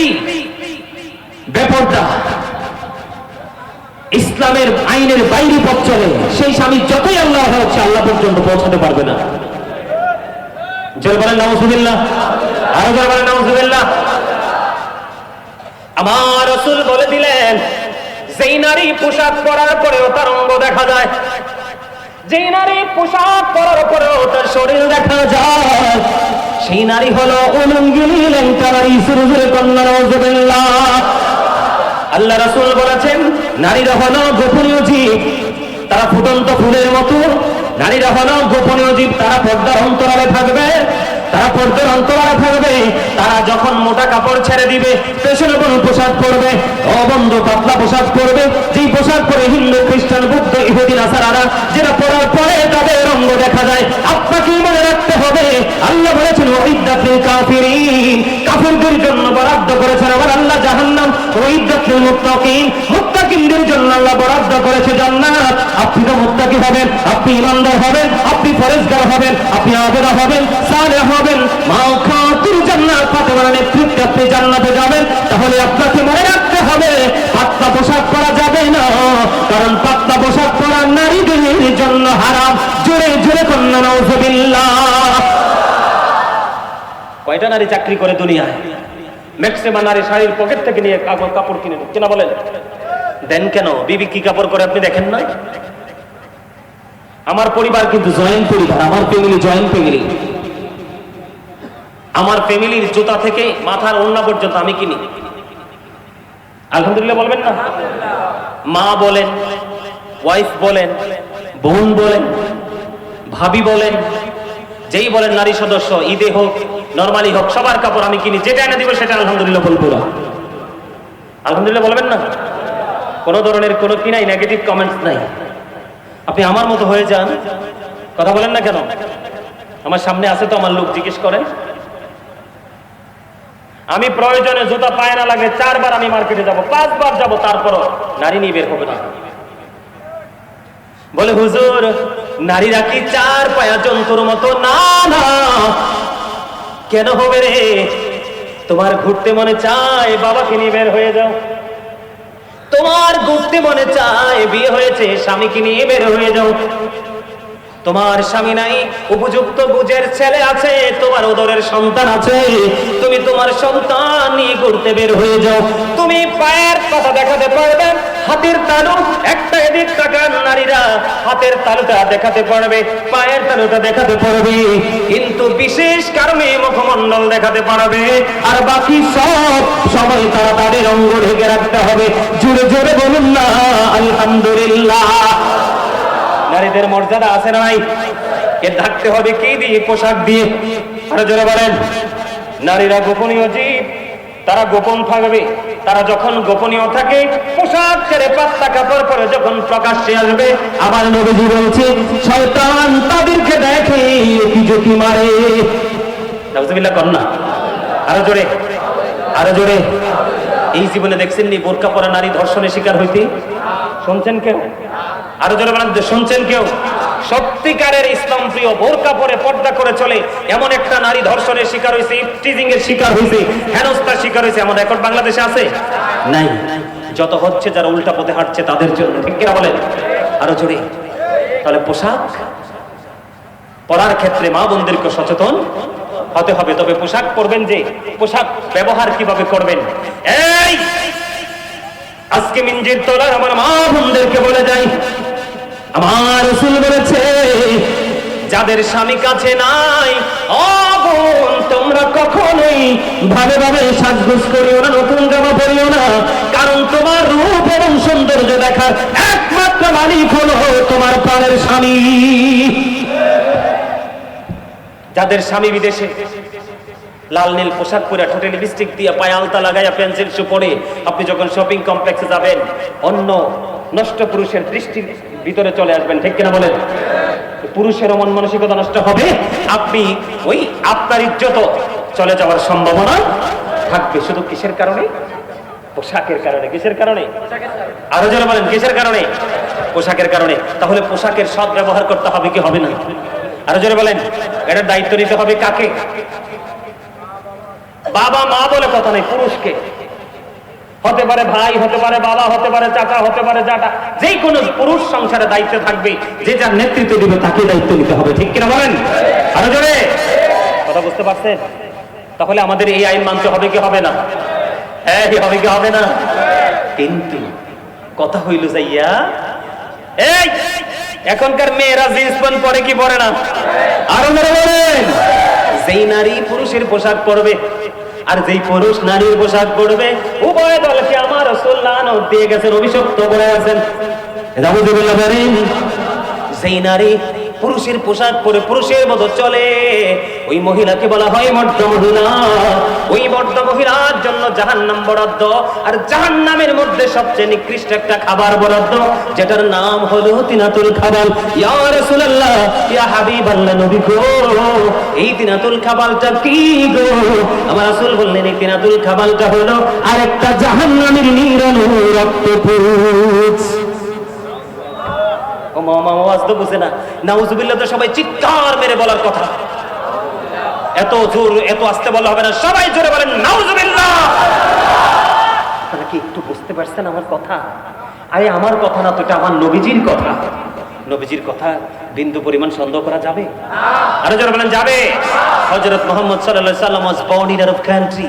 স্ত্রী বেপরদা, ইসলামের আইনের বাইরে পথ চলে, সেই স্বামী যতই আল্লাহ হচ্ছে আল্লাহ পর্যন্ত পৌঁছাতে পারবে না। জোরে বলেন নাউজুবিল্লাহ, আরো জোরে বলেন নাউজুবিল্লাহ। আমার রাসূল বলে দিলেন, যেই নারী পোশাক পরার পরেও তার অঙ্গ দেখা যায়, যেই নারী পোশাক পরার পরেও তার শরীর দেখা যায়, সেই নারী হলো উলঙ্গিনী ল্যাংটা নারী। সুরজুরে কন্যা নাউজুবিল্লাহ। আল্লাহ রাসূল বলেছেন, নারীরা হলো গোপনীয় জীব, তারা ফুটন্ত ফুলের মতো। নারীরা হলো গোপনীয় জীব, তারা পর্দার অন্তরালে থাকবে, তারা পর্দার অন্তরালে থাকবে। তারা যখন মোটা কাপড় ছেড়ে দিবে, ফ্যাশনেবল পোশাক পরবে, অবন্ধ পাতলা পোশাক পরবে, যেই পোশাক পরে হিন্দু খ্রিস্টান বুদ্ধ ইহুদি নাসারারা, যেটা পরার পরে তাদের অঙ্গ দেখা যায়। আপনাকে মনে রাখতে হবে, আল্লাহ বলেছেন ওয়াইদাতুল কাফিরিন, কাফিরদের জন্য বরাদ্দ করেছেন আমার আল্লাহ জাহান্নাম। ওয়াইদাতুল মুত্তাকিন, মুত্তাকিনদের জন্য আল্লাহ বরাদ্দ করেছে জান্নাত। আপনি তো মুত্তাকি হবেন, আপনি ইমানদার হবেন, আপনি পরেজগার হবেন, আপনি আবেদা হবেন, সালেহ হবেন, মাওখাতুল জান্নাত ফাতেমার নেতৃত্বে আপনি জান্নাতে যাবেন। তাহলে আপনাকে মনে রাখতে হবে, পাতলা পোশাক পরা যাবে না, কারণ পাতলা পোশাক পরা নারীদের জন্য হারাম। জোরে জোরে কন্যা নাউজুবিল্লাহ। কয়টা নারী চাকরি করে দুনিয়ায়? ম্যাক্সিমাম নারী শাড়ির পকেট থেকে নিয়ে কাপড় কিনে কিনা বলেন দেন কেন? বিবি কি কাপড় করে আপনি দেখেন না? আমার পরিবার কিন্তু জয়েন্ট পরিবার, আমার ফ্যামিলি জয়েন্ট ফ্যামিলি। আমার ফ্যামিলির জুতা থেকে মাথার ওড়না পর্যন্ত আমি কিনি। আলহামদুলিল্লাহ বলবেন না? মা বলেন, ওয়াইফ বলেন, বোন বলেন, ভাবি বলেন, যেই বলেন নারী সদস্য, ঈদে হোক নরমালি হোক, সবার কাপড় আমি কিনি। যেটা এনে দিব সেটা আলহামদুলিল্লাহ বলবো না। আলহামদুলিল্লাহ বলবেন না? কোন ধরনের কোনো কি নাই, নেগেটিভ কমেন্টস নাই। আপনি আমার মতো হয়ে যান, কথা বলেন না কেন? আমার সামনে আছে তো আমার লোক, জিজ্ঞেস করেন। আমি প্রয়োজনে জুতা পায়ে না লাগে 4 বার আমি মার্কেটে যাব, 5 বার যাব, তারপরও নারী নিয়ে বের হবে না। বলে হুজুর, নারীরা কি 4 পায়া জন্তুর মতো? না না, কেন হবে রে? তোমার ঘুরতে মনে চায়, বাবাকে নিয়ে বের হয়ে যাও। তোমার ঘুরতে মনে চায়, বিয়ে হয়েছে, স্বামীকে নিয়ে বের হয়ে যাও। তোমার স্বামী নাই, উপযুক্ত বুঝের ছেলে আছে, তোমার ওদরের সন্তান আছে, তুমি তোমার সন্তান নিয়ে ঘুরতে বের হয়ে যাও। তুমি পায়ের কথা দেখাতে পারবে, হাতের তালু একটা এদিক তাকান নারীরা, হাতের তালুটা দেখাতে পারবে, পায়ের তালুটা দেখাতে পারবে, কিন্তু বিশেষ কারণে মুখমণ্ডল দেখাতে পারবে, আর বাকি সব সময় তারা তাদের অঙ্গ ঢেকে রাখতে হবে। জোরে জোরে বলুন না আলহামদুলিল্লাহ। নারীদের মর্যাদা আছে না নাই? কে ঢাকতে হবে কি দিয়ে? পোশাক দিয়ে। আরো জোরে বলেন। নারীরা গোপনীয় জীব, তারা গোপন থাকবে। তারা যখন গোপনীয় থাকে, পোশাক ছেড়ে পাতলা কাপড় পরে যখন প্রকাশ্যে আসবে, আমার নবীজি বলছে শয়তান তাদেরকে দেখে উকি ঝুঁকি মারে। নাউজুবিল্লাহ কর না, আরো জোরে, আরো জোরে। এই জীবনে দেখছেন নি বোরকা পরা নারী ধর্ষণের শিকার হইতে? শুনছেন কেউ? আরো জোরে বলেন, শুনছেন কেউ? সত্যিকারের ইসলাম প্রিয়, বোরকা পরে পর্দা করে চলে এমন একটা নারী ধর্ষণের শিকার হয়েছে, টিজিং এর শিকার হয়েছে, হেনস্থার শিকার হয়েছে, এমন রেকর্ড বাংলাদেশে আছে? নাই। যত হচ্ছে যারা উল্টা পথে হাঁটছে তাদের জন্য, ঠিক কিনা বলেন? আরো জোরে। তাহলে পোশাক পরার ক্ষেত্রে মা বোনদেরকে সচেতন হতে হবে। তবে পোশাক পরবেন যে, পোশাক ব্যবহার কিভাবে করবেন। এই আজকে মিঞ্জির তলার আমার মা বোনদেরকে বলে যাই, আমার রাসূল বলেছে যাদের স্বামী কাছে নাই, ও বোন তোমরা কখনোই ভাবে ভাবে সাজগোজ করিও না, নতুন জামা পরিও না, কারণ তোমার রূপ এবং সৌন্দর্য দেখার একমাত্র মালিক হলো তোমার প্রাণের স্বামী। যাদের স্বামী বিদেশে, লাল নীল পোশাক পরে, ঠোঁটে লিপস্টিক দিয়ে, পায়ে আলতা লাগাইয়া, পেন্সিল শু পরে আপনি যখন শপিং কমপ্লেক্সে যাবেন, অন্য নষ্ট পুরুষের দৃষ্টির ভিতরে চলে আসবেন, ঠিক কিনা বলেন? পুরুষের মন মানসিকতা নষ্ট হবে, আপনি ওই আপনার ইজ্জত চলে যাওয়ার সম্ভাবনা থাকবে। শুধু কিসের কারণে? পোশাকের কারণে। কিসের কারণে? আরো যারা বলেন কিসের কারণে? পোশাকের কারণে। তাহলে পোশাকের সৎ ব্যবহার করতে হবে কি হবে না? আরো যারা বলেন এটার দায়িত্ব নিতে হবে কাকে? বাবা মা বলে কথা নেই, পুরুষকে হতে পারে ভাই, হতে পারে বাবা, হতে পারে চাচা, হতে পারে জাটা, যে কোনো পুরুষ সংসারে দায়িত্বে থাকবে, যে যার নেতৃত্ব দিবে তাকে দায়িত্ব নিতে হবে। ঠিক কিনা বলেন? আরো জোরে কথা বুঝতে পারছেন? তাহলে আমাদের এই আইন মানতে হবে কি হবে না? হ্যাঁ, হবে কি হবে না? কিন্তু কথা হইল যাইয়া, এই এখনকার মেয়েরা জিন্স প্যান্ট পরে কি পরে না? আরো মেরে বলেন, যেই নারী পুরুষের পোশাক পরবে আর যেই পুরুষ নারীর পোশাক পরবে, উভয় দলকে আমার রাসূল লানত দিয়ে গেছেন, অভিশপ্ত করে আছেন। নাউযুবিল্লাহ বলেন। যেই নারী পুরুষের পোশাক পরে পুরুষের মতো চলে, ওই মহিলাকে বলা হয় মর্দ মহিলা। ওই মর্দ মহিলার জন্য জাহান্নাম বরাদ্দ, আর জাহান্নামের মধ্যে সবচেয়ে নিকৃষ্ট একটা খাবার বরাদ্দ, যেটার নাম হলো তিনাতুল খাবাল। ইয়া রাসূলুল্লাহ, ইয়া হাবিবাল্লাহ, নবী গো, এই তিনাতুল খাবালটা কি গো? আমার রাসূল বললেন, এই তিনাতুল খাবালটা হলো আরেকটা জাহান্নামের নিরানো রক্তপুঞ্জ। ও মামা, আওয়াজ তো বুঝে না? নাউজুবিল্লাহ তো সবাই চিৎকার মেরে বলার কথা। এত জোর, এত আস্তে বলা হবে না, সবাই জোরে বলেন নাউজুবিল্লাহ। আপনারা কি একটু বুঝতে পারছেন আমার কথা? আরে আমার কথা না তো, এটা আমার নবীজির কথা। নবীজির কথা বিন্দু পরিমাণ সন্দেহ করা যাবে? আরো জোরে বলেন যাবে। হযরত মুহাম্মদ সাল্লাল্লাহু আলাইহি ওয়াসাল্লাম was born in Arab country.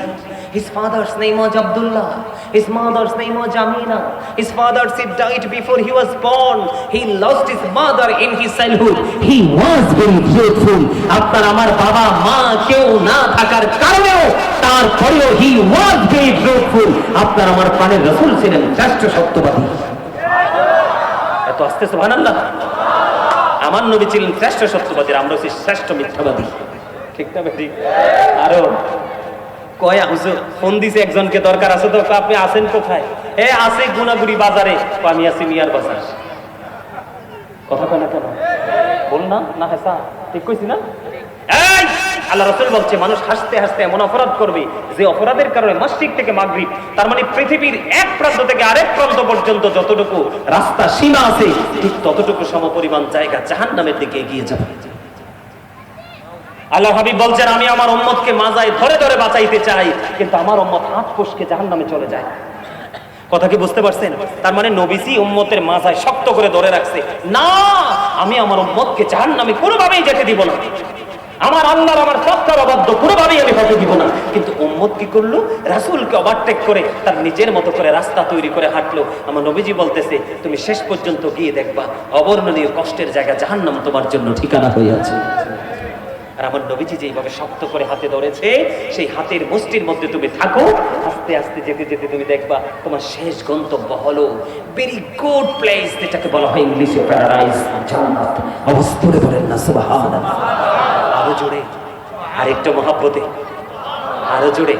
His father's name was Abdullah. His mother's name was Amina. His father died before he was born. He lost his mother in his childhood. He was very faithful. আপনার আমার বাবা মা কেউ না থাকার কারণেও তারপরেও he was very faithful. আপনার আমার প্রাণের রাসূল ছিলেন শ্রেষ্ঠ সত্যবাদী। এত আস্তে সুবহানাল্লাহ। আমার নবী ছিলেন শ্রেষ্ঠ সত্যবাদী, আমরা হচ্ছি শ্রেষ্ঠ মিথ্যাবাদী। ঠিক না বেটি? আরো কয় হুজুর ফোন দিছে একজনকে, দরকার আছে তো, আপনি আছেন কোথায়? এ আছে গুনাগুড়ি বাজারে। আমি আছি মিয়ার বাজার। কথা কয় না কেন? বল না, না হাসা ঠিক কইছি না? এই আল্লাহ রাসূল বলছে, মানুষ হাসতে হাসতে এমন অপরাধ করবে যে অপরাধের কারণে মাসরিক থেকে মাগরিব, তার মানে পৃথিবীর এক প্রান্ত থেকে আরেক প্রান্ত পর্যন্ত যতটুকু রাস্তা সীমা আছে, ঠিক ততটুকু সমপরিমাণ জায়গা জাহান্নামের দিকে এগিয়ে যাবে। আল্লাহ হাবিব বলছেন, আমি আমার উম্মতকে মাজায় ধরে ধরে বাঁচাইতে চাই, কিন্তু আমার উম্মত হাত ফসকে জাহান্নামে চলে যায়। কথা কি বুঝতে পারছেন? তার মানে নবীজি উম্মতের মাজায় শক্ত করে ধরে রাখছে, না আমি আমার উম্মতকে জাহান্নামে কোনোভাবেই যেতে দিব না। আমার আল্লাহর আমার সত্তার অবাধ্য কোনোভাবেই আমি হতে দিব না। কিন্তু উম্মত কি করলো? রাসূলকে ওভারটেক করে তার নিজের মতো করে রাস্তা তৈরি করে হাঁটলো। আমার নবীজি বলতেছে, তুমি শেষ পর্যন্ত গিয়ে দেখবা অবর্ণনীয় কষ্টের জায়গা জাহান্নাম তোমার জন্য ঠিকানা হয়ে আছে। আর আমার নবীজি যেইভাবে শক্ত করে হাতে ধরেছে, সেই হাতের মুষ্টির মধ্যে তুমি থাকো, আস্তে আস্তে যেতে যেতে তুমি দেখবা তোমার শেষ গন্তব্য হলো ভেরি গুড প্লেস, যেটাকে বলা হয় ইংলিশে প্যারাডাইস, জান্নাত। অবস্থরে বলেন না সুবহানাল্লাহ। আরো জোরে, আরেকটা মহব্বতে, আরো জোরে।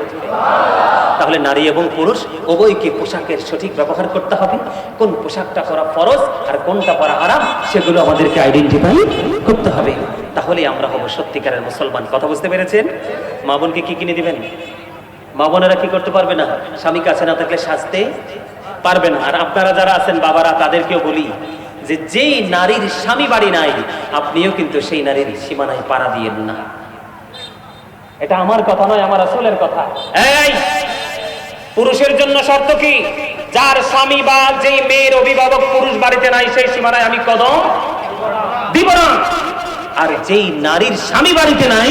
তাহলে নারী এবং পুরুষ উভয়কে পোশাকের সঠিক ব্যবহার করতে হবে। কোন পোশাকটা পরা ফরজ আর কোনটা পরা হারাম, সেগুলো আমাদেরকে আইডেন্টিফাই করতে হবে। তাহলে আমরা হব সত্যিকারের মুসলমান। কথা বুঝতে পেরেছেন? মা বোনকে কি কিনে দিবেন? মা বোনেরা কি করতে পারবে না? স্বামী কাছে না থাকলে সাজতে পারবে না। আর আপনারা যারা আছেন বাবারা, তাদেরকেও বলি যে যেই নারীর স্বামী বাড়ি নাই, আপনিও কিন্তু সেই নারীর সীমানায় পাড়া দিয়েন না। এটা আমার কথা নয়, আমার রাসূলের কথা। এই পুরুষের জন্য শর্ত কি? যার স্বামী বা যেই মেয়ের অভিভাবক পুরুষ বাড়িতে নাই, সেই সীমানায় আমি কদম দিব না। আর যেই নারীর স্বামী বাড়িতে নাই,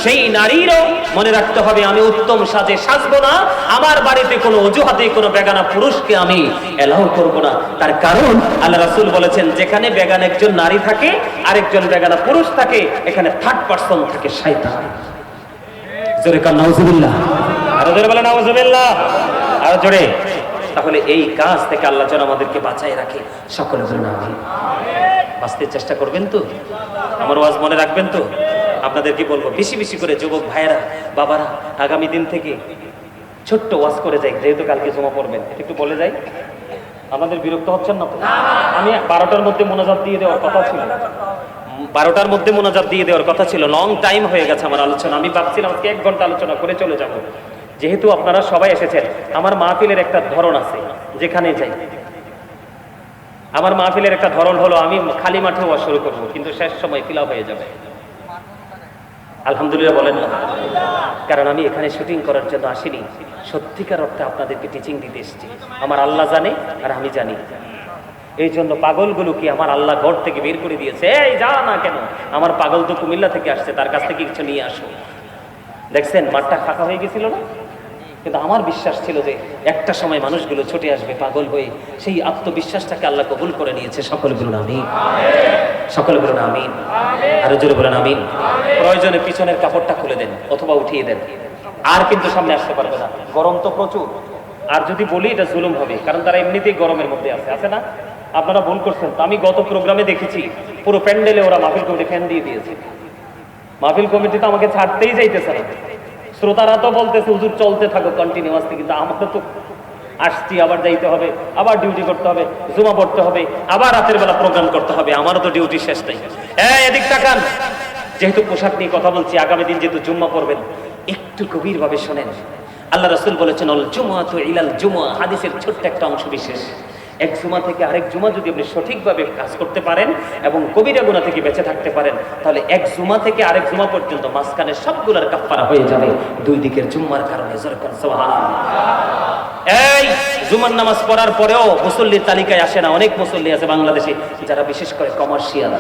সেই নারীরও মনে রাখতে হবে, আমি উত্তম সাজে সাজবো না, আমার বাড়িতে কোনো অজুহাতে কোনো বেগানা পুরুষকে আমি এলাও করব না। তার কারণ আল্লাহ রাসূল বলেছেন, যেখানে বেগানা একজন নারী থাকে, আরেকজন বেগানা পুরুষ থাকে, এখানে থার্ড পারসন থাকে শয়তান। জোরে কান নাউজুবিল্লাহ। আরো জোরে বলেন নাউজুবিল্লাহ। আরো জোরে। তাহলে এই কাজ থেকে আল্লাহ যেন আমাদেরকে বাঁচায় রাখে। সকলে বলেন আমিন। বাঁচতে চেষ্টা করবেন তো? আমার ওয়াজ মনে রাখবেন তো? আপনাদের কি বলবো, বেশি বেশি করে যুবক ভাইয়েরা, বাবারা, আগামী দিন থেকে ছোট্ট ওয়াজ করে যাই, যেহেতু কালকে জমা পড়বেন, এটা একটু বলে যাই। আমাদের বিরক্ত হচ্ছেন না তো? আমি 12টার মধ্যে মোনাজাত দিয়ে দেওয়ার কথা ছিল, 12টার মধ্যে মোনাজাত দিয়ে দেওয়ার কথা ছিল। লং টাইম হয়ে গেছে আমার আলোচনা। আমি ভাবছিলাম আজকে 1 ঘন্টা আলোচনা করে চলে যাব। যেহেতু আপনারা সবাই এসেছেন, আমার মাহফিলের একটা ধরন আছে, যেখানে যাই আমার মাহফিলের একটা ধরন হলো, আমি খালি মাঠে ওয়াজ শুরু করবো, কিন্তু শেষ সময় ফিলাপ হয়ে যাবে। আলহামদুলিল্লাহ বলেন না? কারণ আমি এখানে শুটিং করার জন্য আসিনি, সত্যিকার অর্থে আপনাদেরকে টিচিং দিতে এসেছি। আমার আল্লাহ জানে আর আমি জানি। এই জন্য পাগলগুলোকে আমার আল্লাহ ঘর থেকে বের করে দিয়েছে, এই যা না কেন, আমার পাগল তো কুমিল্লা থেকে আসছে, তার কাছ থেকে কিছু নিয়ে আসো। দেখছেন মাঠটা ফাঁকা হয়ে গেছিল না? কিন্তু আমার বিশ্বাস ছিল যে একটা সময় মানুষগুলো ছুটে আসবে পাগল হয়ে। সেই আত্মবিশ্বাসটাকে আল্লাহ কবুল করে নিয়েছে। সকলে বলুন আমিন, সকলে বলুন আমিন, আরো জোরে বলুন আমিন। প্রয়োজনে পিছনের কাপড়টা খুলে দেন অথবা উঠিয়ে দেন, আর কিন্তু সামনে আসতে পারবে না। গরম তো প্রচুর, আর যদি বলি এটা জুলুম হবে, কারণ তারা এমনিতেই গরমের মধ্যে আছে না? আপনারা ভুল করছেন তো। আমি গত প্রোগ্রামে দেখেছি পুরো প্যান্ডেলে ওরা মাহফিল কমিটি ফ্যান দিয়ে দিয়েছে। মাহফিল কমিটি তো আমাকে ছাড়তেই যাইতেছে না। শ্রোতারা তো বলতেছে হুজুর চলতে থাকো কন্টিনিউয়াসলি, কিন্তু আমাকে তো আসছি, আবার যাইতে হবে, আবার ডিউটি করতে হবে, জুমা পড়তে হবে, আবার রাতের বেলা প্রোগ্রাম করতে হবে, আমারও তো ডিউটি শেষ নেই। এদিক তাকান। যেহেতু পোশাক নিয়ে কথা বলছি, আগামী দিন যেহেতু জুম্মা পড়বেন, একটু গভীর ভাবে শোনেন। আল্লাহ রাসূল বলেছেন আল জুমআতু ইলাল জুমআ, হাদিসের ছোট্ট একটা অংশ বিশেষ। এক জুমা থেকে আরেক জুমা যদি আপনি সঠিকভাবে কাজ করতে পারেন এবং কবিরা গুনাহ থেকে বেঁচে থাকতে পারেন, তাহলে এক জুমা থেকে আরেক জুমা পর্যন্ত মাঝখানে সবগুলোর কাফারা হয়ে যাবে দুই দিকের জুম্মার কারণে। জোরে কোন সুবহানাল্লাহ। এই জুমার নামাজ পড়ার পরেও মুসল্লির তালিকায় আসে না। অনেক মুসল্লি আছে বাংলাদেশে যারা বিশেষ করে কমার্শিয়াল।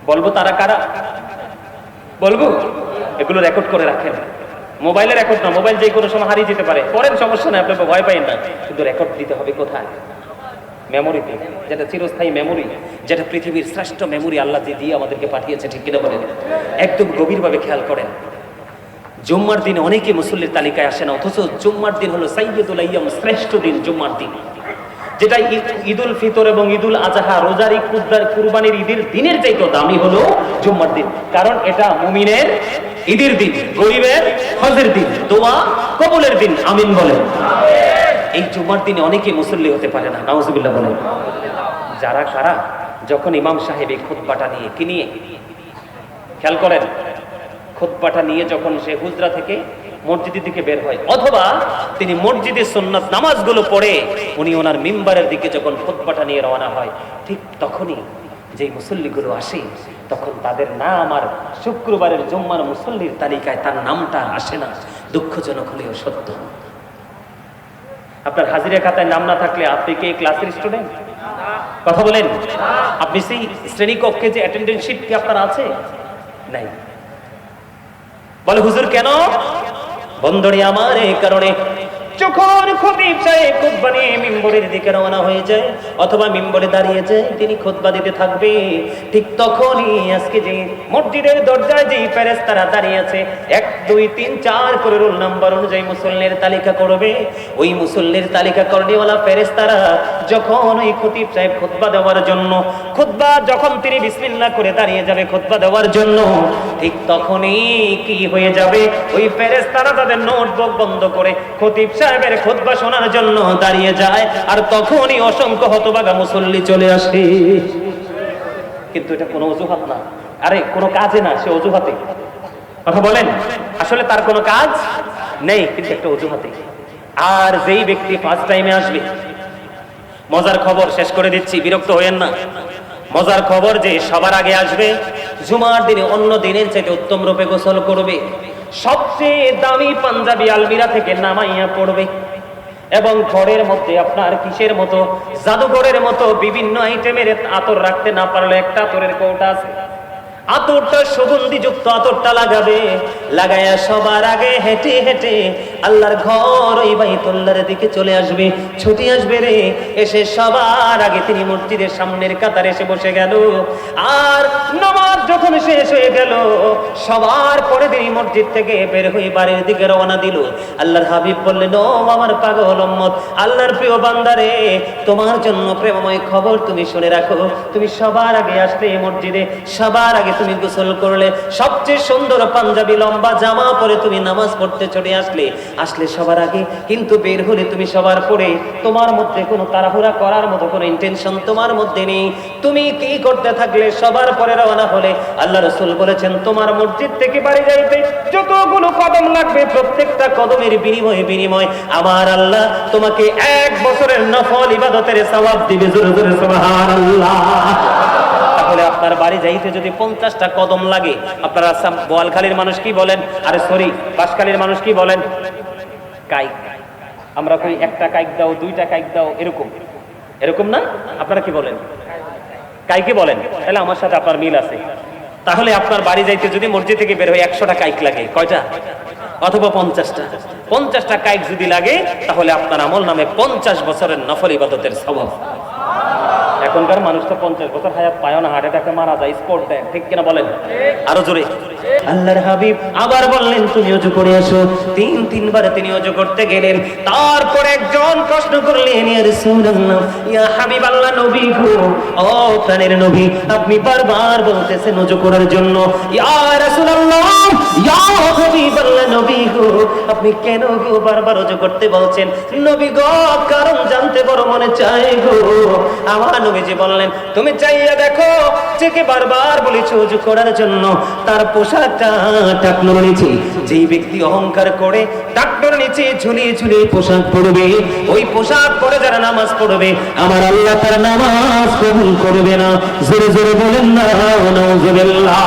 বলবো তারা কারা? বলবো? এগুলো রেকর্ড করে রাখেন। মোবাইলে রেকর্ড না, মোবাইল যে কোনো সময় হারিয়ে যেতে পারে। পরেন, সমস্যা নেই, আপনি ভয় পাইন না। কিন্তু রেকর্ড দিতে হবে কোথায়? মেমোরিতে, যেটা চিরস্থায়ী মেমোরি, যেটা পৃথিবীর শ্রেষ্ঠ মেমোরি আল্লাহ দিয়ে আমাদেরকে পাঠিয়েছে। ঠিক কিনা বলেন? একদম গভীরভাবে খেয়াল করেন। জুম্মার দিনে অনেকে মুসল্লির তালিকায় আসে না, অথচ জুম্মার দিন হলো সাইয়্যিদুল আইয়াম, শ্রেষ্ঠ দিন জুম্মার দিন, যেটা ঈদুল ফিতর এবং ঈদুল আজহা, রোজারি, কুরবানির ঈদের দিনের চাইতে দামি হলো জুম্মার দিন। কারণ এটা মুমিনের ঈদের দিন, গরিবের হজের দিন, দোয়া কবুলের দিন। আমিন বলেন। এই জুম্মার দিনে অনেকে মুসল্লি হতে পারে না, নাউজুবিল্লাহ বলেন। যারা কারা? যখন ইমাম সাহেব এই খুতবাটা নিয়ে, কি নিয়ে খেয়াল করেন, খুতবাটা নিয়ে যখন সে হুজরা থেকে মসজিদের দিকে বের হয়, অথবা তিনি মসজিদের সুন্নাত নামাজগুলো পড়ে উনি ওনার মিম্বারের দিকে যখন খুতবাটা নিয়ে রওনা হয়, ঠিক তখনই যে মুসল্লিগুলো আসে, তখন তাদের নাম আর শুক্রবারের জুম্মার মুসল্লির তালিকায় তার নামটা আসে না। দুঃখজনক হলেও সত্য। আপনার হাজিরা খাতায় নাম না থাকলে আপনি কি ক্লাসের স্টুডেন্ট? কথা বলেন। আপনি সেই শ্রেণী কক্ষে যে অ্যাটেন্ডেন্স শিট কি আপনার আছে? নাই। বলে হুজুর কেন? বন্ধুরে আমার এই কারণে, যখন খতিব সাহেব খুতবা নিয়ে মিম্বরের দিকে রওনা হয়ে যায় অথবা মিম্বরে দাঁড়িয়ে যায়, তিনি খুতবা দিতে থাকবে, ঠিক তখনই আজকে যে মসজিদের দরজায় যে ফেরেশতারা দাঁড়িয়ে আছে, 1 2 3 4 করে রোল নাম্বার অনুযায়ী মুসল্লির তালিকা করবে। ওই মুসল্লির তালিকা করনেওয়ালা ফেরেশতারা যখন ওই খতিব সাহেব খুতবা দেওয়ার জন্য, খুতবা যখন তিনি বিসমিল্লাহ করে দাঁড়িয়ে যাবে খুতবা দেওয়ার জন্য, ঠিক তখনই কি হয়ে যাবে? ওই ফেরেশতারা তাদের নোটবুক বন্ধ করে খতিব সাহেবের খুতবা শোনার জন্য দাঁড়িয়ে যায়, আর তখনই অসংখ্য হতভাগা মুসল্লি চলে আসে। কিন্তু এটা কোনো অজুহাত না, আরে কোনো কাজে না, সে অজুহাতে। কথা বলেন। আসলে তার কোনো কাজ নেই, কিন্তু একটা অজুহাতে। আর যেই ব্যক্তি ফার্স্ট টাইমে আসবে, মজার খবর শেষ করে দিচ্ছি, বিরক্ত হয়েন না। মজার খবর যে সবার আগে আসবে, জুমার দিনে অন্য দিনের চাইতে উত্তম রূপে গোসল করবে, সবচেয়ে দামি পাঞ্জাবি আলমিরা থেকে নামাইয়া পড়বে, এবং ঘরের মধ্যে আপনার কিসের মতো, জাদুঘরের মতো বিভিন্ন আইটেমের আতর রাখতে না পারলে একটা আতরের কৌটা আছে, আতরটা সুগন্ধিযুক্ত আতরটা লাগাবে, লাগায়া সবার আগে হেঁটে হেঁটে আল্লাহর ঘর ওই বাইতুল্লাহর দিকে চলে আসবে, ছুটে আসবে রে। এসে সবার আগে তিনি মসজিদের সামনের কাতারে এসে বসে গেল। আর নামাজ যখন শেষ হয়ে গেল, সবার পরে তিনি মসজিদ থেকে বের হয়ে বাড়ির দিকে রওনা দিল। আল্লাহর হাবিব বললেন, ও আমার পাগল উম্মত, আল্লাহর প্রিয় বান্দারে, তোমার জন্য প্রেমময় খবর তুমি শুনে রাখো। তুমি সবার আগে আসলে মসজিদে, সবার আগে তুমি গোসল করলে, সবচেয়ে সুন্দর পাঞ্জাবি লম্বা জামা পরে তুমি নামাজ পড়তে চলে আসলে সবার আগে, কিন্তু বের হলে তুমি সবার পরে, তোমার মধ্যে কোনো তাড়াহুড়া করার মতো কোনো ইন্টেনশন তোমার মধ্যে নেই। তুমি কি করতে থাকলে সবার পরে রওনা হলে, আল্লাহ রাসূল বলেছেন তোমার মসজিদ থেকে বাড়ি যাইতে যতগুলো কদম লাগবে, প্রত্যেকটা কদমের বিনিময় আমার আল্লাহ তোমাকে 1 বছরের নফল ইবাদতের সওয়াব দিবে। জোরে জোরে সুবহানাল্লাহ। তাহলে আপনার বাড়ি যাইতে যদি 50টা কদম লাগে, আপনারা বোয়ালখালীর মানুষ কি বলেন, আরে সরি বাঁশখালীর মানুষ কি বলেন, কাইক। আমরা কই একটা কাইক দাও, দুইটা কাইক দাও, এরকম এরকম না? আপনারা কি বলেন? কাইকে বলেন। তাহলে আমার সাথে আপনার মিল আছে। তাহলে আপনার বাড়ি যাইতে যদি মসজিদ থেকে বের হয়ে 100টা কাইক লাগে, কয়টা? অথবা 50টা কাইক যদি লাগে, তাহলে আপনার আমল নামে 50 বছরের নফল ইবাদতের সওয়াব। এখনকার মানুষ তো 50 বছর হায়াত পায় না, হার্ট অ্যাটাকে মারা যায়, স্পট দেয়, ঠিক কিনা বলেন? আরো জোরে। আল্লাহর হাবিব আবার বললেন তুমি ওযু করে আসো। তিনবার তিনি ওযু করতে গেলেন। তারপর একজন প্রশ্ন করলেন, ইয়া রাসূলুল্লাহ, ইয়া হাবিবাল্লাহ, নবী গো, ও প্রাণের নবী, আপনি বারবার বলতেছেন ওযু করার জন্য। ইয়া রাসূলুল্লাহ, ইয়া হাবিবাল্লাহ, নবী গো, আপনি কেন গো বারবার ওযু করতে বলছেন? নবী গো, কারণ জানতে বড় মনে চায় গো। আমার নবীজি বললেন, তুমি চাইয়া দেখো, যে কে বারবার বলেছে ওযু করার জন্য, তার পোশাকটা টাকনোর নিচে, যেই ব্যক্তি অহংকার করে টাকনোর নিচে ঝুলিয়ে ঝুলিয়ে পোশাক পরবে, ওই পোশাক পরে যারা নামাজ পড়বে, আমার আল্লাহ তার নামাজ কবুল করবে না। জোরে জোরে বলেন না নাউযুবিল্লাহ।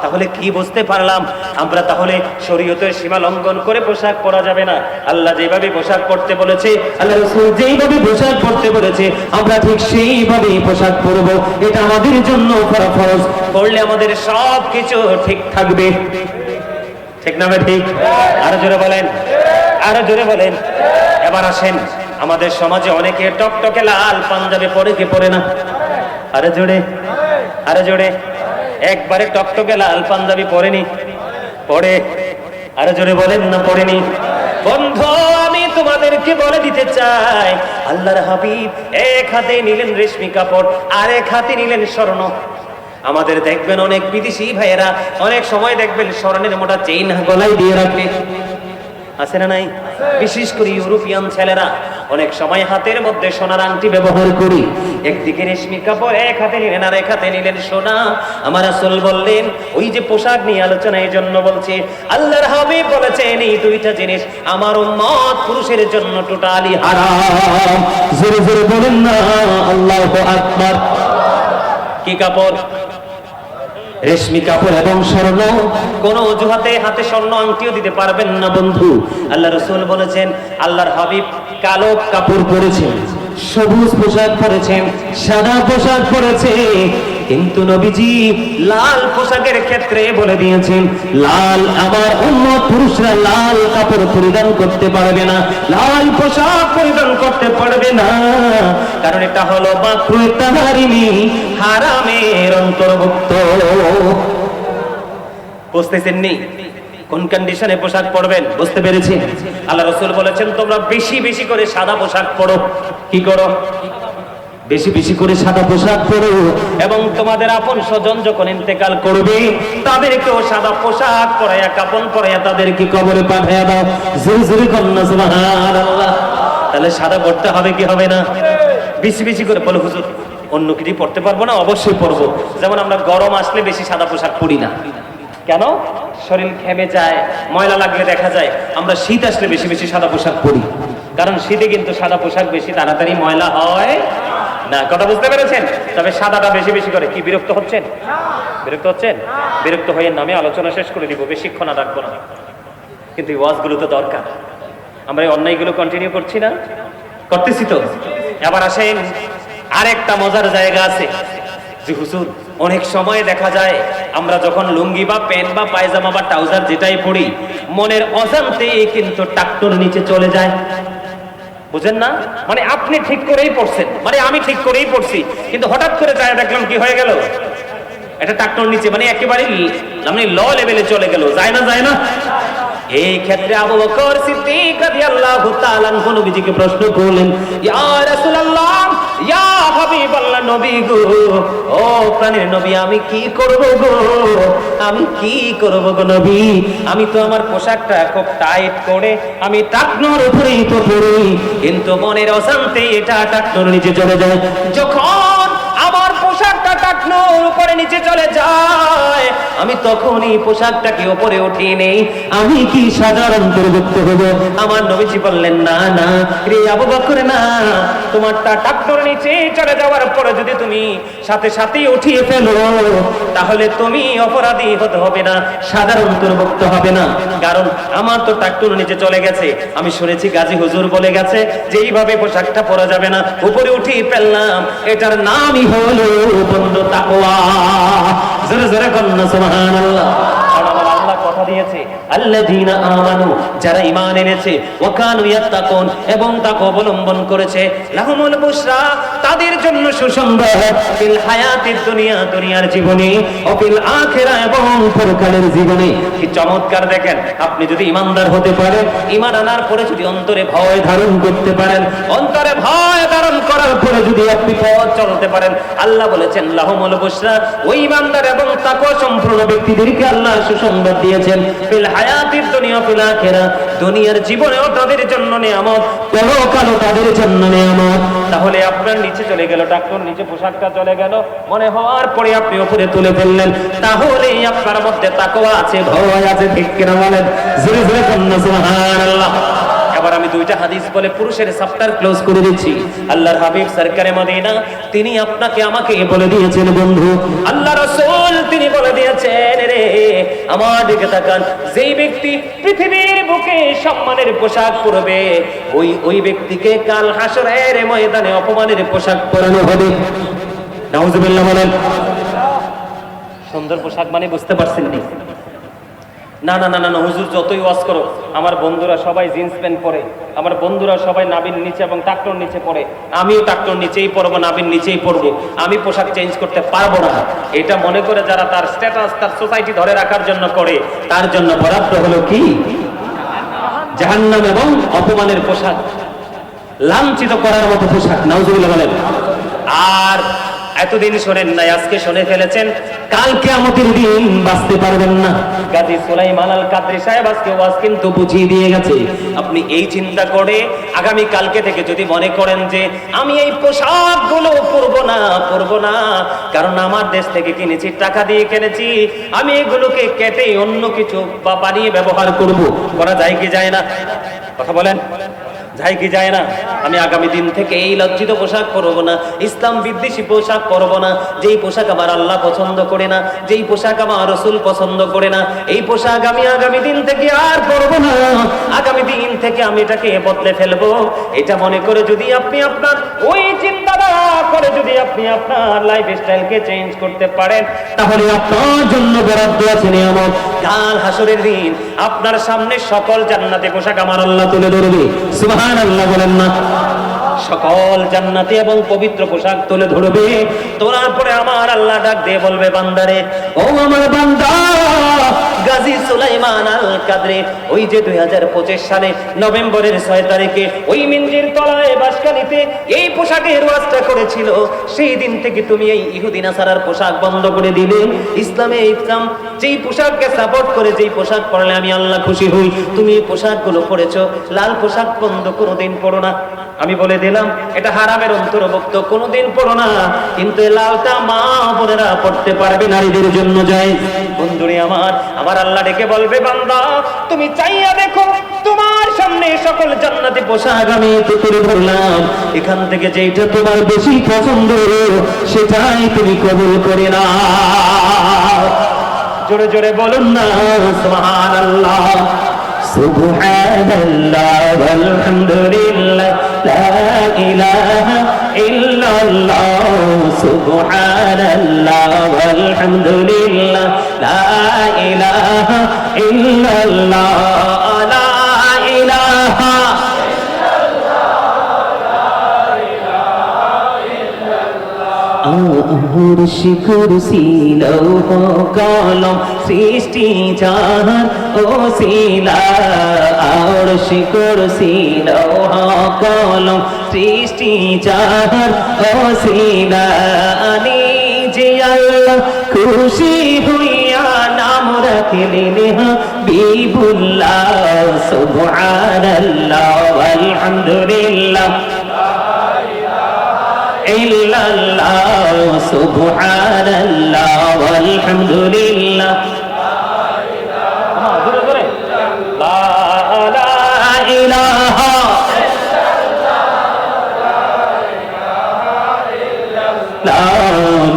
তাহলে কি বুঝতে পারলাম আমরা? তাহলে শরীয়তের সীমা লঙ্ঘন করে পোশাক পরা যাবে না। আল্লাহ যেভাবে পোশাক পরতে বলেছে, আল্লাহ রাসূল যেইভাবে পোশাক পরতে বলেছে, আমরা ঠিক সেইভাবে পোশাক পরব। এটা আমাদের জন্য ফরজ। পড়লে আমাদের সব কিছু ঠিক থাকবে, ঠিক না ভাই? ঠিক। আরো জোরে বলেন, আরো জোরে বলেন। এবার আসেন, আমাদের সমাজে অনেকে টকটকে লাল পাঞ্জাবি পরে, কি পরে না? আরো জোরে, আরো জোরে। একবারে টকটকে লাল পাঞ্জাবি পরেনি? পরে। আরো জোরে বলেন না পরেনি? বন্ধু, আমি তোমাদেরকে বলে দিতে চাই, আল্লাহর হাবিব এক হাতে নিলেন রেশমি কাপড়, আর এক হাতে নিলেন স্বর্ণ। আমাদের দেখবেন অনেক বিদেশি ভাইয়েরা অনেক সময় দেখবেন স্বর্ণের মোটা চেইন গলায় দিয়ে রাখে, আছে না নাই? বিশেষ করে ইউরোপিয়ান ছেলেরা অনেক সময় হাতের মধ্যে সোনার আংটি ব্যবহার করি। একদিকে রেশমি কাপড় এক হাতে নিলেন, আর এক হাতে নিলেন সোনা। আমার রাসূল বললেন, ওই যে পোশাক নিয়ে আলোচনা, এই জন্য বলছে, আল্লাহর হাবিব বলেছেন এই দুইটা জিনিস আমার উম্মত পুরুষের জন্য টোটালি হারাম। জোরে জোরে বলেন না আল্লাহু আকবার। কি কাপড়? রেশমি কাপড় এবং স্বর্ণ। কোন অজুহাতে হাতে স্বর্ণ আংটিও দিতে পারবেন না বন্ধু। আল্লাহ রাসূল বলেছেন, আল্লাহর হাবিব কালো কাপড় পরেছেন, সবুজ পোশাক পরেছেন, সাদা পোশাক পরেছে, কিন্তু নবীজি লাল পোশাকের ক্ষেত্রে বলে দিয়েছেন, লাল আমার উম্মত পুরুষরা লাল কাপড় পরিধান করতে পারবে না, লাল পোশাক পরিধান করতে পারবে না, কারণ এটা হলো মাকরুহ তাহরিমি, হারামের অন্তর্ভুক্ত। বুঝতেছেন নি কোন কন্ডিশনে পোশাক পরবেন? বুঝতে পেরেছি। আল্লাহ রাসূল বলেছেন, তোমরা বেশি বেশি করে সাদা পোশাক পরো। কি করো? বেশি বেশি করে সাদা পোশাক পরো, এবং তোমাদের আপন স্বজন যখন ইন্তেকাল করবে, তাদেরকেও সাদা পোশাক পরাইয়া, কাফন পরাইয়া তাদেরকে কবরে পাঠাইয়া দাও। জোরে জোরে কন্যা সুবহানাল্লাহ। তাহলে সাদা পড়তে হবে কি হবে না? বেশি বেশি করে। বলো হুজুর অন্য কিছু পড়তে পারবো না? অবশ্যই পরবো। যেমন আমরা গরম আসলে বেশি সাদা পোশাক পরি না, কেন? শরীর ঘেমে যায়, ময়লা লাগলে দেখা যায়। আমরা শীত আসলে বেশি বেশি সাদা পোশাক পরি, কারণ শীতে কিন্তু সাদা পোশাক বেশি তাড়াতাড়ি ময়লা হয় না। কথা বুঝতে পেরেছেন? তবে সাদাটা বেশি বেশি করে। কি বিরক্ত হচ্ছেন? বিরক্ত হচ্ছেন? বিরক্ত হয়ে নামে আলোচনা শেষ করে দিব, বেশিক্ষণ আর রাখবো না। কিন্তু এই ওয়াজগুলো তো দরকার। আমরা এই অন্যায়গুলো কন্টিনিউ করছি না? করতেছি তো। এবার আসেন, আরেকটা মজার জায়গা আছে যে হুজুর অনেক সময় দেখা যায় আমরা যখন লুঙ্গি বা প্যান্ট বা পায়জামা বা ট্রাউজার যেটাই পরি, মনের অজান্তে কিন্তু টাকটোর নিচে চলে যায়। বুঝেন না? মানে আপনি ঠিক করেই পড়ছেন, মানে আমি ঠিক করেই পড়ছি, কিন্তু হঠাৎ করে যায় দেখলাম কি হয়ে গেল, এটা টাকটোর নিচে, মানে একেবারে মানে ল লেভেলে চলে গেল। যায় না? যায় না? এই ক্ষেত্রে আবু বকর সিদ্দিক রাদিয়াল্লাহু তাআলা আনহু নবীজিকে প্রশ্ন করলেন, ইয়া রাসূলুল্লাহ, ইয়া হাবিবাল্লাহ, নবী গো, ও প্রাণের নবী, আমি কি করব গো? আমি কি করব গো নবী? আমি তো আমার পোশাকটা খুব টাইট করে আমি টাকনোর উপরেই তো পরি, কিন্তু মনের অশান্তি এটা টাকনোর নিচে চলে যায়। যখন আমার পোশাকটা পোশাকটা টাকনোর উপরে নিচে চলে যায়, আমি তখনই পোশাকটাকে উপরে উঠিয়ে নেই, আমি কি সাজার অন্তর্ভুক্ত হব? আমার নবীজি বললেন, না না রে আবু বকর, না, তোমারটা টাকনোর নিচে চলে যাওয়ার পরে যদি তুমি সাথে সাথেই উঠিয়ে ফেলো, তাহলে তুমি অপরাধী হতে হবে না, সাধারণ অন্তর্ভুক্ত হবে না। কারণ আমার তো টাকনোর নিচে চলে গেছে। আমি শুনেছি গাজী হুজুর বলে গেছে যে এইভাবে পোশাকটা পরা যাবে না, উপরে উঠিয়ে ফেললাম, এটার নামই হলো বন্ধু তাকওয়া। জোরে জোরে বলুন সুবহানাল্লাহ। আল্লাহ কথা দিয়েছে, আল্লাযীনা আমানু, যারা ঈমান এনেছে, ওয়া কানু ইয়াত্তাকুন, এবং তাকওয়া অবলম্বন করেছে, লাহুমুল বুশরা, তাদের জন্য সুসংবাদ, ফিল হায়াতিদ দুনিয়া, দুনিয়ার জীবনে, ও ফিল আখিরা, এবং পরকালের জীবনে। কি চমৎকার! দেখেন, আপনি যদি ঈমানদার হতে পারেন, ঈমান আনার পরে যদি অন্তরে ভয় ধারণ করতে পারেন, অন্তরে ভয় ধারণ করার পরে যদি আপনি পথ চলতে পারেন, আল্লাহ বলেছেন লাহুমুল বুশরা, ওই ঈমানদার এবং তাকওয়া সম্পূর্ণ ব্যক্তিদেরকে আল্লাহ সুসংবাদ দিয়েছেন, ফিল হায়াতিদ দুনিয়া ফিল আখিরা, দুনিয়ার জীবনেও তাদের জন্য নিয়ামত, পরকালও তাদের জন্য নিয়ামত। তাহলে আপনার নিচে চলে গেল, টাকনোর নিচে পোশাকটা চলে গেল, মনে হওয়ার পরে আপনি উপরে তুলে ফেললেন, তাহলে আপনার মধ্যে তাকওয়া আছে, ভয় আছে, ঠিক কিনা বলেন? জোরে জোরে বলুন সুবহানাল্লাহ। এবার আমি দুইটা হাদিস বলে পুরুষের চ্যাপ্টার ক্লোজ করে দিচ্ছি। আল্লাহর হাবিব সরকারে মদিনা, তিনি আপনাকে আমাকে বলে দিয়েছেন বন্ধু, আল্লাহ রাসূল তিনি বলে দিয়েছেন, রে আমার দিকে তাকান, যেই ব্যক্তি পৃথিবীর বুকে সম্মানের পোশাক পরবে, ওই ব্যক্তিকে কাল হাসরের ময়দানে অপমানের পোশাক পরানো হবে। নাউজুবিল্লাহ বলেন। সুন্দর পোশাক মানে বুঝতে পারছেন নি? না না না না, হুজুর যতই ওয়াজ করো, আমার বন্ধুরা সবাই জিন্স প্যান্ট পরে, আমার বন্ধুরা সবাই নাবির নিচে এবং টাকনোর নিচে পরে, আমিও টাকনোর নিচেই পরবো, নাবির নিচেই পরবো, আমি পোশাক চেঞ্জ করতে পারবো না, এটা মনে করে যারা তার স্ট্যাটাস, তার সোসাইটি ধরে রাখার জন্য করে, তার জন্য বরাদ্দ হলো কি? জাহান্নাম এবং অপমানের পোশাক, লাঞ্ছিত করার মতো পোশাক। নাউজুবিল্লাহ বলেন। আর এতদিন শোনেন নাই, আজকে শুনে ফেলেছেন, কাল কিয়ামতের দিন বাঁচতে পারবেন না। গাজী সুলাইমান আল কাদরী সাহেব আজকে ওয়াজ কিন্তু বুঝিয়ে দিয়ে গেছে। আপনি এই চিন্তা করে আগামী কালকে থেকে যদি মনে করেন যে আমি এই পোশাকগুলো পরবো না, কারণ আমার দেশ থেকে কিনেছি, টাকা দিয়ে কিনেছি, আমি এগুলোকে কেটে অন্য কিছু বা বানিয়ে ব্যবহার করব, করা যায় কি যায় না? কথা বলেন, যায় কি যায় না? আমি আগামী দিন থেকে এই লজ্জিত পোশাক পরবো না, ইসলাম বিদ্বেষী পোশাক পরবো না, যেই পোশাক আমার আল্লাহ পছন্দ করে না, যেই পোশাক আমার রাসূল পছন্দ করে না, এই পোশাক আমি আগামী দিন থেকে আর পরবো না, আগামী দিন থেকে আমি এটাকে বদলে ফেলবো। এটা মনে করে যদি আপনি আপনার ওই চিন্তাধারা করে যদি আপনি আপনার লাইফস্টাইলকে চেঞ্জ করতে পারেন, তাহলে আপনার জন্য বরাদ্দ আছে নিয়ামত। কাল হাসরের দিন আপনার সামনে সকল জান্নাতি পোশাক আমার আল্লাহ তুলে ধরবে। সুবহানাল্লাহ বলেন না? সকল জান্নাতি এবং পবিত্র পোশাক তুলে ধরবে, তোলার পরে আমার আল্লাহ ডাক দিয়ে বলবে, বান্দারে, ও আমার বান্দা, গাজী সুলাইমান আল কাদরী ওই যে 2025 সালে নভেম্বরের 6 তারিখে ওই মিঞ্জির তলায় বাসকানিতে এই পোশাকের ওয়াজটা করেছিল, সেই দিন থেকে তুমি এই ইহুদি নাসারার পোশাক বন্ধ করে দিলে। ইসলাম যেই পোশাককে সাপোর্ট করে, যেই পোশাক পরলে আমি আল্লাহ খুশি হই, তুমি এই পোশাকগুলো পরেছো, লাল পোশাক বন্ধ কোনোদিন পরো না। আমি বলে দিলাম এটা হারামের অন্তর্ভুক্ত, কোনোদিন পরো না, কিন্তু এই লালটা মা বোনেরা পড়তে পারবে, নারীদের জন্য যায়। বন্ধুরে আমার আল্লাহ ডেকে বলবে, বান্দা তুমি চাইয়া দেখো, তোমার সামনে সকল জান্নাতি পোশাক আমি তুলে ধরলাম, এখান থেকে যেটা তোমার বেশি পছন্দ সেটাই তুমি কবুল করে নাও। জোরে জোরে বলুন না সুবহানাল্লাহ। সুবহানাল্লাহ ওয়ালহামদুলিল্লাহ লা ইলাহা ইল্লাল্লাহ, সুবহানাল্লাহ ওয়ালহামদুলিল্লাহ লা ইলাহা ইল্লাল্লাহ, লা ইলাহা আরশি কুরসি লৌহ কলম সৃষ্টি জাহান ওসিলা, আরশি কুরসি লৌহ কলম সৃষ্টি জাহান ওসিলা, নিজে আল্লাহ খুশি হইয়া নাম রাখলেন হাবিবুল্লাহ। সুবহানাল্লাহ ওয়ালহামদুলিল্লাহ ইল্লাল্লাহ সুবহানাল্লাহ ওয়ালহামদুলিল্লাহ জোরে জোরে লা ইলাহা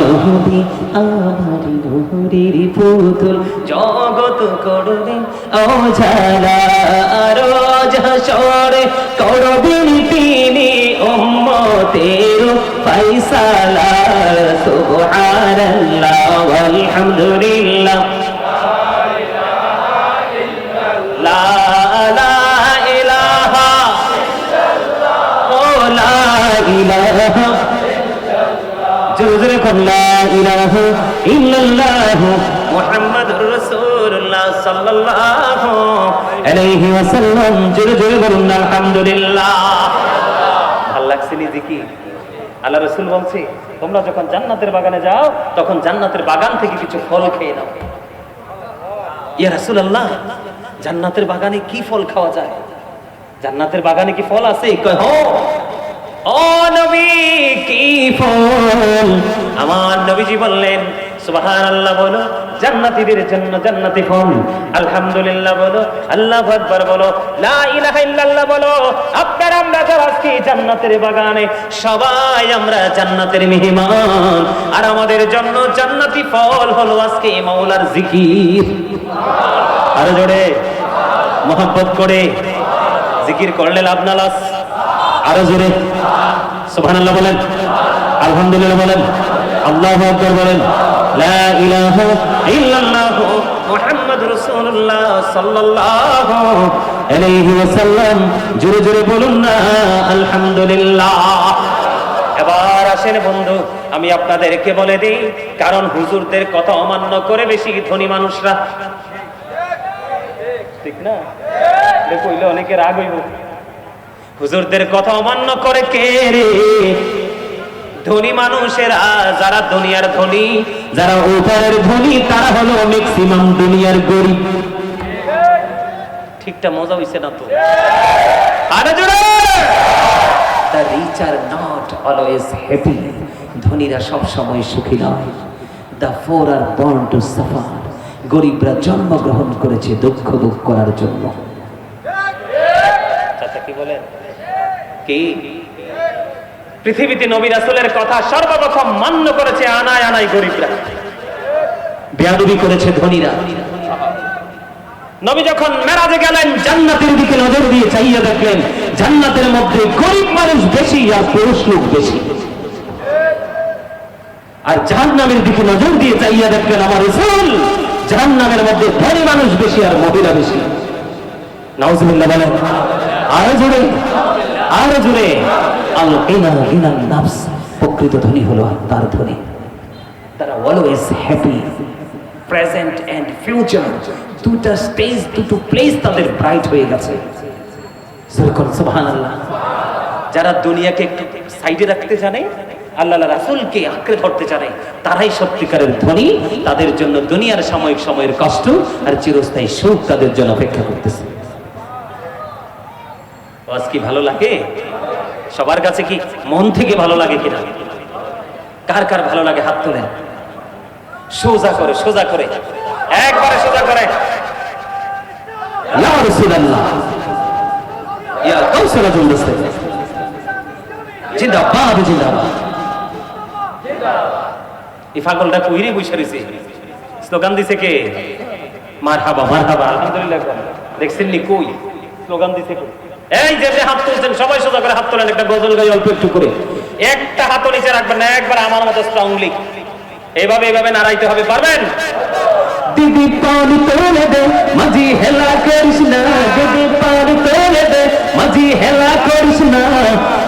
নবী আমার নূরের পুতুল জগৎ করবে ওঝালা রোজ হাসরে করবেন তিনি উম্মতের ফয়সালা সুবহানাল্লাহ ওয়ালহামদুলিল্লাহ লা ইলাহা লা ইলাহা জোরে কোন লা ইলাহা ইল্লাল্লাহ মুহাম্মাদুর রাসূলুল্লাহ সাল্লাল্লাহু আলাইহি ওয়াসাল্লাম জোরে জোরে বলুন আলহামদুলিল্লাহ। ভালো লাগছে নি জিকির? আল্লাহ রাসূল বলছে তোমরা যখন জান্নাতের বাগানে যাও তখন জান্নাতের বাগান থেকে কিছু ফল খেয়ে নাও। ইয়া রাসূলুল্লাহ জান্নাতের বাগানে কি ফল খাওয়া যায়? জান্নাতের বাগানে কি ফল আছে? কয় হ্যাঁ। ও নবী কি ফল? আমার নবীজি বললেন সুবহানাল্লাহ বলো, জান্নাতীদের জন্য জান্নাতি ফল, আলহামদুলিল্লাহ বলো, আল্লাহু আকবার বলো, লা ইলাহা ইল্লাল্লাহ বলো। আপনারা আমরা যারা আজকে জান্নাতের বাগানে সবাই আমরা জান্নাতের মেহমান, আর আমাদের জন্য জান্নাতি ফল হলো আজকে মাওলার জিকির। আরো জোরে মোহাব্বত করে জিকির করলে লাভ না লস? আরো জোরে সুবহানাল্লাহ বলেন, আলহামদুলিল্লাহ বলেন, আল্লাহু আকবার বলেন, লা ইলাহা ইল্লাল্লাহ মুহাম্মাদুর রাসূলুল্লাহ সাল্লাল্লাহু আলাইহি ওয়াসাল্লাম জোরে জোরে বলুন না আলহামদুলিল্লাহ। এবার আসেন বন্ধু, আমি আপনাদেরকে বলে দিই, কারণ হুজুরদের কথা অমান্য করে বেশি ধনী মানুষরা, ঠিক না? কইলে অনেকে রাগ হইব। হুজুরদের কথা অমান্য করে কে রে? ধনী মানুষেরা, যারা দুনিয়ার ধনী, যারা উপরের ধনী, তারা হলো ম্যাক্সিমাম দুনিয়ার গরিব। ঠিকটা মজা হইছে না তো? আরে জোরে! The rich are not always happy. ধনীরা সব সময় সুখী নয়। The poor are born to suffer. গরিবরা জন্মগ্রহণ করেছে দুঃখ ভোগ করার জন্য। চাচা কি বলেন? কি পৃথিবীতে নবী রাসূলের কথা সর্বপ্রথম মান্য করেছে আনায় আনায় গরিবরা, বেয়াদবি করেছে ধনীরা। নবী যখন মেরাজে গেলেন জান্নাতের দিকে নজর দিয়ে চাইয়া দেখলেন জান্নাতের মধ্যে গরিব মানুষ বেশি আর পুরুষ লোক বেশি, আর জাহান্নামের দিকে নজর দিয়ে চাইয়া দেখলেন আমার রাসূল জাহান্নামের মধ্যে ধনী মানুষ বেশি আর মহিলা বেশি। নাউজুবিল্লাহ বলেন, আরো জোরে আরো জোরে। আল গিনা গিনান নাফস, প্রকৃত ধনী হলো আত্মার ধনী। তারা always happy, present and future, দুটো স্টেজ দুটো প্লেস তাদের ব্রাইট হয়ে গেছে। সুবহানাল্লাহ। যারা দুনিয়াকে একটু সাইডে রাখতে জানে, আল্লাহ রাসূলকে আঁকড়ে ধরতে জানে, তারাই সত্যিকারের ধনী। তাদের জন্য দুনিয়ার সাময়িক সময়ের কষ্ট আর চিরস্থায়ী সুখ তাদের জন্য অপেক্ষা করতেছে। আজ কি ভালো লাগে? সবার কাছে কি মন থেকে ভালো লাগে কিনা? কার কার ভালো লাগে হাত তোলেন। সোজা করে সোজা করে একবারে সোজা করে। ইয়া রাসূলুল্লাহ, ইয়া কাউসারাতুল মুস্তাফা, জিন্দাবাদ জিন্দাবাদ। এই পাগলটা কইরে বসে রইছে, স্লোগান দিছে কে? মারহাবা মারহাবা আলহামদুলিল্লাহ। দেখছেন নি কই স্লোগান দিছে কই? এই যে হাত তুলছেন সবাই সোজা করে হাত তোলেন, একটা গজল গাই অল্প একটু করে। একটা হাত নিচে রাখবেন না, একবার আমার মতো স্ট্রংলি এইভাবে এইভাবে নাড়াইতে হবে। পারবেন? দিদি পানি তোলে দে মাঝি হেলা করিস না, দিদি পানি তোলে দে মাঝি হেলা করিস না,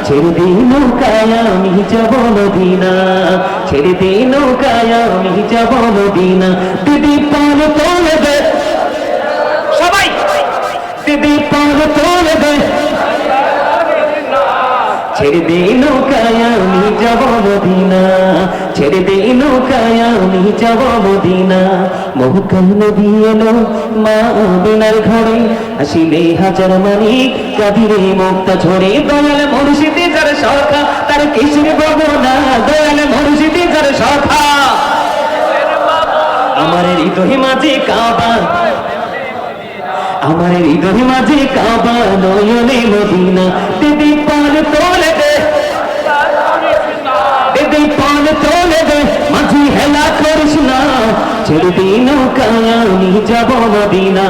ছেড়ে দে নৌকায় আমি যাব মদিনা, ছেড়ে দে নৌকায় আমি যাব মদিনা। দিদি পানি তোলে দে, সবাই দিদি পানি তোলে দে, ছেড়ে দে নৌকায় আমি যাব মদিনা, ছেড়ে দে নৌকায় আমি যাব মদিনা। মহকাল নবী এলো মা আমিনার ঘরে, আসিলে হাজার মানিক কাঁদিরে মুক্তা ঝরে, দয়াল মুর্শিদে যার সখা তার কিসের ভাবনা দয়াল মুর্শিদি যার শাখা আমার হৃদয় মাঝে কাবা আমার হৃদয় মাঝে কাবা নয়নে মদিনা দিদি পাল তোলে দে দিদি পাল তোলে দে মাঝি হেলা করিস না ছেড়ে দিন কায়ানি যাব মদিনা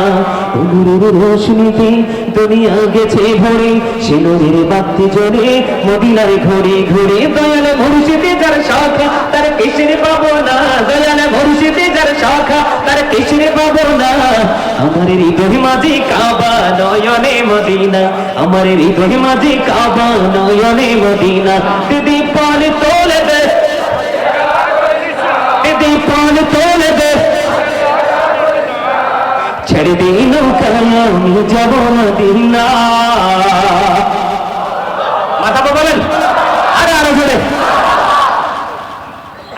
নূরের রোশনীতে দুনিয়া গেছে ভরে সে নূরের বাতি জ্বলে মদিনায় ঘুরে ঘুরে দয়াল মুর্শিদে যার শাখা তার কিসের পাবো না দয়াল মুর্শিদে যার শাখা তার কিসের পাবো না আমার হৃদয় মাঝে কাবা নয়নে মদিনা আমার হৃদয় মাঝে কাবা নয়নে মদিনা দিদি পাল তোলে দে দিদি পাল তোলে দে ছেড়ে দিন কায়ানি যাব মদিনা মাথা বলেন আরে আরো জোরে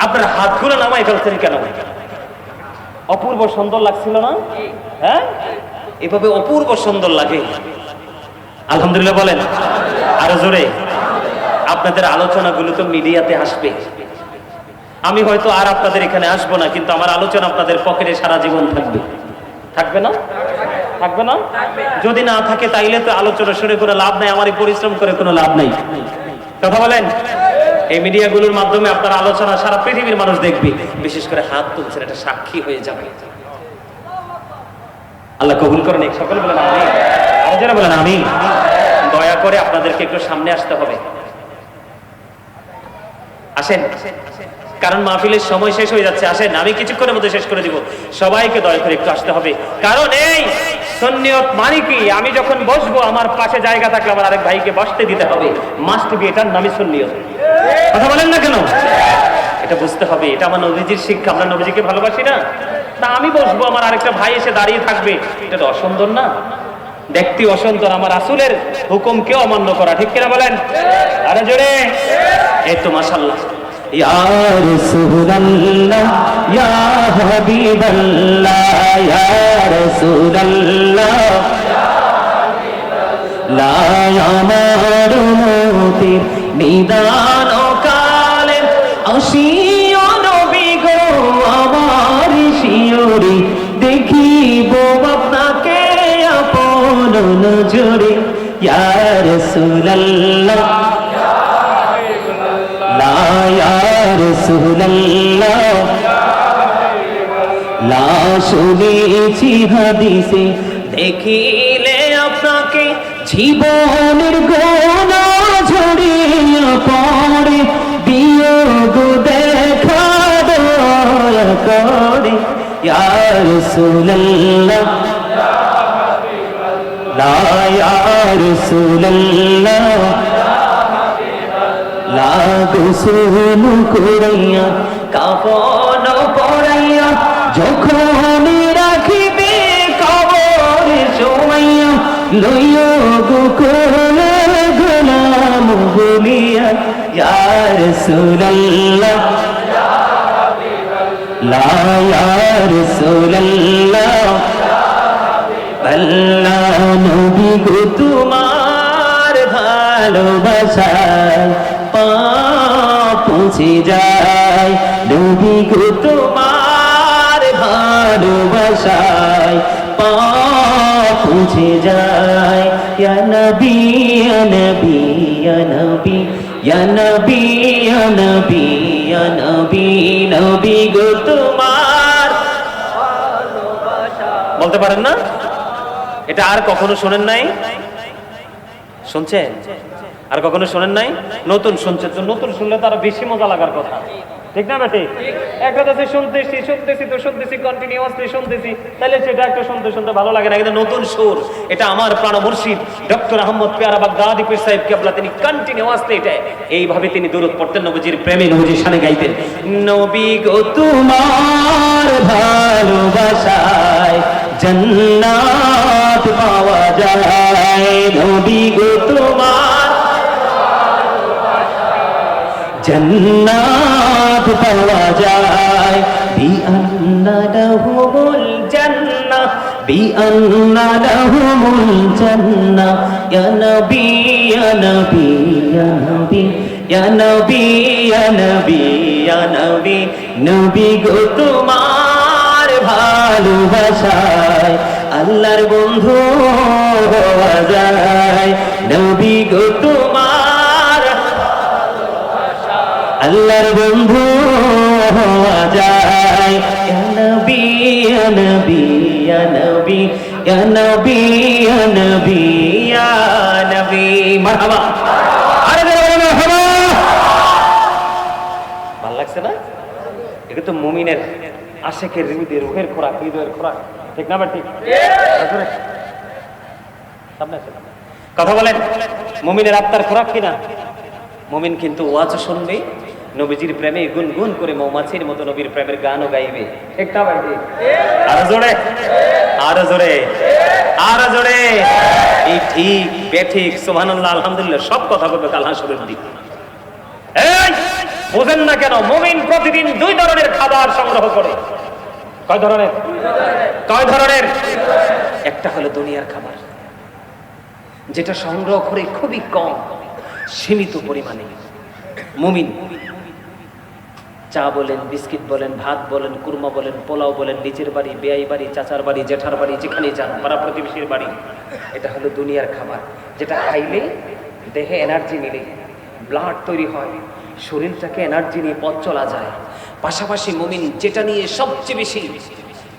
আপনার হাতগুলো নামাই ফেলছেন কেন অপূর্ব সুন্দর লাগছিল না হ্যাঁ এভাবে অপূর্ব সুন্দর লাগে আলহামদুলিল্লাহ বলেন আরো জোরে আপনাদের আলোচনাগুলো তো মিডিয়াতে আসবে আমি হয়তো আর আপনাদের এখানে আসবো না কিন্তু আমার আলোচনা আপনাদের পকেটে সারা জীবন থাকবে থাকবে না থাকবে না যদি না থাকে তাইলে তো আলোচনা শুনে কোনো লাভ নাই আমার পরিশ্রম করে কোনো লাভ নাই কথা বলেন এই মিডিয়াগুলোর মাধ্যমে আপনার আলোচনা সারা পৃথিবীর মানুষ দেখবে বিশেষ করে হাত তুলছেন এটা সাক্ষী হয়ে যাবে আল্লাহ কবুল করেন সকলে বলেন আমিন আর যারা বলেন আমিন দয়া করে আপনাদেরকে একটু সামনে আসতে হবে আসেন কারণ মাহফিলের সময় শেষ হয়ে যাচ্ছে আসেন আমি কিছুক্ষণের মধ্যে শেষ করে দিব সবাইকে দয়া করে একটু আসতে হবে কারণ এই সুন্নিয়ত মানে কি আমি যখন বসবো আমার পাশে জায়গা থাকলে আমার আরেক ভাইকে বসতে দিতে হবে মাস্ট বি এটার নামই সুন্নিয়ত কথা বলেন না কেন এটা বুঝতে হবে এটা আমার নবীজির শিক্ষা আমরা নবীজিকে ভালোবাসি না না আমি বসবো আমার আরেকটা ভাই এসে দাঁড়িয়ে থাকবে এটা তো অসুন্দর না দেখতে অসুন্দর আমার রাসূলের হুকুমকেও অমান্য করা ঠিক কিনা বলেন আরে জোরে এই তো মাশাআল্লাহ ইয়া রাসূলুল্লাহ ইয়া হাবিবাল্লাহ ইয়া রাসূলুল্লাহ লা আমার মতির নিদান কালে আসিও নবী গো আমার শিয়রে দেখিব আপনাকে আপন নজরে ইয়া রাসূলুল্লাহ লা ইয়া রাসূলুল্লাহ লা শুনেছি হাদিসে দেখিলে আপনাকে জীবনের গোনা ঝরিয়া পড়ে বিয়োগ দেখা দয়া করে ইয়া রাসূলুল্লাহ লা ইয়া রাসূলুল্লাহ লা গোসল করাইয়া কাফন পরাইয়া যখন রাখিবে কবর শোয়াইয়া লইয়া গো কোলে গোলাম বলিয়া ইয়া রাসূলুল্লাহ লা ইয়া রাসূলুল্লাহ আল্লাহ নবী গো তোমার ভালোবাসায় পা পৌঁছে যায় নবী গো তোমার ভালোবাসায় পা পৌঁছে যায় ইয়া নবী ইয়া নবী ইয়া নবী ইয়া নবী ইয়া নবী ইয়া নবী নবী গো তোমার ভালোবাসা বলতে পারেন না এটা আর কখনো শোনেন নাই শুনছেন আর কখনো শোনেন নাই নতুন শুনছেন তো নতুন শুনলে তো আরো বেশি মজা লাগার কথা ঠিক না বেটে একটা তো শুনতেছি কন্টিনিউয়াসলি শুনতেছি তাহলে সেটা একটা শুনতে শুনতে ভালো লাগে না কিন্তু নতুন সুর এটা আমার প্রাণ মুর্শিদ ডক্টর আহমদ পেয়ারা বাগদাদি পীর সাহেব কেবলা তিনি কন্টিনিউয়াসলি এটা এইভাবে তিনি দরুদ পড়তেন নবীজির প্রেমে নবীজির শানে গাইতেন নবী গো তোমার ভালোবাসায় জান্নাত পাওয়া যায় নবী গো তোমার জান্নাত পাওয়া যায় বিআন্না লাহুমুল জান্নাহ বিআন্না লাহুমুল জান্নাহ ইয়া নবী ইয়া নবী ইয়া নবী ইয়া নবী ইয়া নবী ইয়া নবী নবী গো তোমার ভালোবাসায় আল্লাহর বন্ধু হওয়া যায় নবী গো তোমার আল্লাহর বন্ধু হওয়া যায় ইয়া নবী ইয়া নবী ইয়া নবী ইয়া নবী ইয়া নবী ইয়া নবী মারহাবা আরে মারহাবা ভালো লাগছে না এটা তো মুমিনের আশিকের হৃদয়ের রূহের খোরাক হৃদয়ের খোরাক ঠিক না ঠিক সামনে কথা বলেন মুমিনের আত্মার খোরাক কিনা মুমিন কিন্তু ওয়াজ শুনবে নবীজির প্রেমে গুনগুন করে মৌমাছির মতো নবীর প্রেমের গানও গাইবে ঠিক না ভাই আরো জোরে আরো জোরে আরো জোরে এই ঠিক বেঠিক সুবহানাল্লাহ আলহামদুলিল্লাহ সব কথা বলবে কাল হাসরের দিন এই বুঝেন না কেন মুমিন প্রতিদিন দুই ধরনের খাবার সংগ্রহ করে কয় ধরনের কয় ধরনের একটা হলো দুনিয়ার খাবার যেটা সংগ্রহ করে খুবই কম সীমিত পরিমাণে মুমিন চা বলেন বিস্কিট বলেন ভাত বলেন কুরমা বলেন পোলাও বলেন নিজের বাড়ি বেয়াই বাড়ি চাচার বাড়ি জেঠার বাড়ি যেখানে যান পাড়া প্রতিবেশীর বাড়ি এটা হলো দুনিয়ার খাবার যেটা খাইলে দেহে এনার্জি মিলে ব্লাড তৈরি হয় শরীরটাকে এনার্জি নিয়ে পথ চলা যায় পাশাপাশি মুমিন যেটা নিয়ে সবচেয়ে বেশি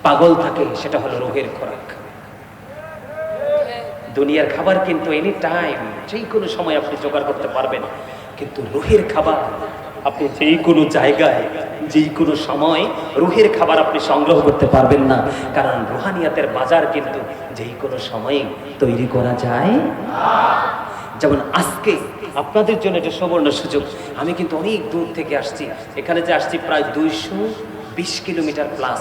পাগল থাকে সেটা হলো রোগের খোরাক দুনিয়ার খাবার কিন্তু এনি টাইম যেই কোনো সময় আপনি জোগাড় করতে পারবেন কিন্তু রুহের খাবার আপনি যেই কোনো জায়গায় যেই কোনো সময় রুহের খাবার আপনি সংগ্রহ করতে পারবেন না কারণ রুহানিয়াতের বাজার কিন্তু যেই কোনো সময়ে তৈরি করা যায় যেমন আজকে আপনাদের জন্য এটা সুবর্ণ সুযোগ আমি কিন্তু অনেক দূর থেকে আসছি এখানে যে আসছি প্রায় 220 কিলোমিটার প্লাস